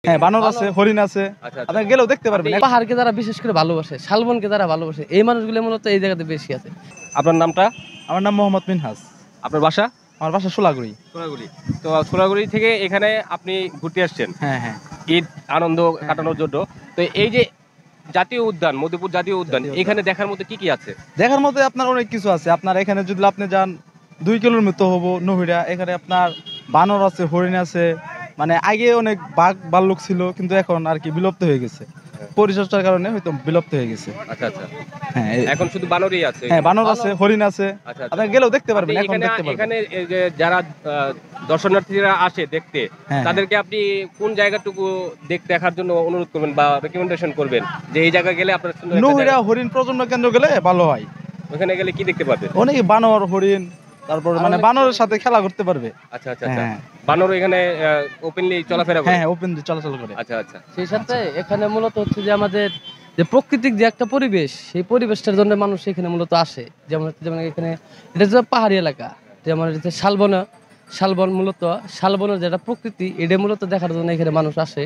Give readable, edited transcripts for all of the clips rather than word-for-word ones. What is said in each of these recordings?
হ্যাঁ, বানর আছে, হরিণ আছে। আচ্ছা, আচ্ছা। আপনি গেলেও দেখতে পারবেন। পাহাড়কে যারা বিশেষ করে ভালোবাসে, শালবনকে যারা ভালোবাসে, এই মানুষগুলো মূলত এই জায়গাতে বেশি আছে। আপনার নামটা? আমার নাম মোহাম্মদ মিনহাজ। আপনার বাসা? আমার বাসা সোলাগুড়ি। সোনাগুড়ি। তো সোনাগুড়ি থেকে এখানে আপনি ঘুরতে আসছেন হ্যাঁ, হ্যাঁ। ঈদ আনন্দ কাটানোর জন্য। তো এই যে জাতীয় উদ্যান, মধুপুর জাতীয় উদ্যান, জাতীয় উদ্যান। এখানে দেখার মতো কি কি আছে? দেখার মতো আপনার অনেক কিছু আছে। আপনার এখানে যদি আপনি যান 2 কিলোর মতো হবো নহিরা, এখানে আপনার বানর আছে, হরিণ আছে। মানে আগে অনেক বাঘ ভাল্লুক ছিল, কিন্তু এখন আর কি বিলুপ্ত হয়ে গেছে। পরিচর্যার কারণে হয়তো বিলুপ্ত হয়ে গেছে। আচ্ছা, আচ্ছা। হ্যাঁ, এখন শুধু বানরই আছে? হ্যাঁ, বানর আছে, হরিণ আছে। আচ্ছা, আচ্ছা। আপনি গেলেও দেখতে পারবেন, আপনি এখন এখানে দেখতে পারবেন। এখানে এই যে যারা দর্শনার্থীরা আসে দেখতে, হ্যাঁ, তাদেরকে আপনি কোন জায়গাটুকু দেখার জন্য অনুরোধ করবেন বা রেকমেন্ডেশন করবেন যে এই জায়গা গেলে আপনার সুন্দর একটা নহিরা জায়গা? হরিণ প্রজনন কেন্দ্র গেলে ভালো হয়। ওখানে গেলে কি দেখতে পাবেন? অনেক বানর, হরিণ, তারপর মানে বানরের সাথে খেলা করতে পারবে। আচ্ছা, আচ্ছা, আচ্ছা। হ্যাঁ, বানর এখানে ওপেনলি চলাফেরা করে? হ্যাঁ, ওপেন চলাচল করে। আচ্ছা, আচ্ছা। সেই সাথে এখানে মূলত হচ্ছে যে আমাদের যে প্রাকৃতিক যে একটা পরিবেশ, সেই পরিবেশটার জন্য মানুষ এখানে মূলত আসে। যেমন এখানে এটা হচ্ছে পাহাড়ি এলাকা, যেমন এটা হচ্ছে শালবন মূলত শালবনের যেটা প্রকৃতি, এটা মূলত দেখার জন্য এখানে মানুষ আসে।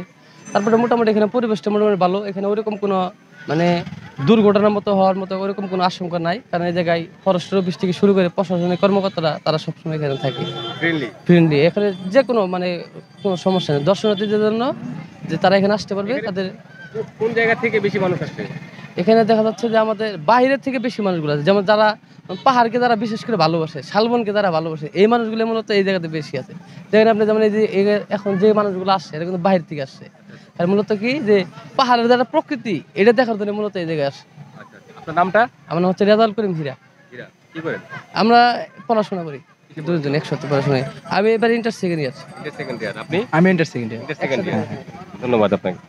তারপরে মোটামুটি এখানে পরিবেশটা মোটামুটি ভালো। এখানে ওইরকম কোনো মানে দুর্ঘটনার মতো হওয়ার মতো ওইরকম কোনো আশঙ্কা নাই, কারণ এই জায়গায় ফরেস্টের অফিস থেকে শুরু করে প্রশাসনিক কর্মকর্তারা তারা সবসময় এখানে থাকে ফ্রেন্ডলি। এখানে যে কোনো মানে কোনো সমস্যা নেই দর্শনার্থীদের জন্য, যে তারা এখানে আসতে পারবে। তাদের কোন জায়গা থেকে বেশি মানুষ আসছে? এখানে দেখা যাচ্ছে যে আমাদের বাইরের থেকে বেশি মানুষগুলো আছে, যেমন যারা পাহাড়কে যারা বিশেষ করে ভালোবাসে, শালবনকে যারা ভালোবাসে, এই মানুষগুলো মূলত এই জায়গাতে বেশি আছে। দেখেন আপনি, যেমন এই যে এখন যে মানুষগুলো আসছে, এটা কিন্তু বাইরে থেকে আসছে। আর মূলত কি যে পাহাড়ের যারা প্রকৃতি, এটা দেখার জন্য মূলত এই জায়গায় আসে। আচ্ছা, আচ্ছা। আপনার নামটা? আমার নাম হচ্ছে রেজাউল করিম হীরা। কি করেন? আমরা পড়াশোনা করি দুজন একসাথে পড়াশোনা। আমি এবার inter second year. Second year. আপনি? আমি inter second year. Second year. ধন্যবাদ আপনাকে।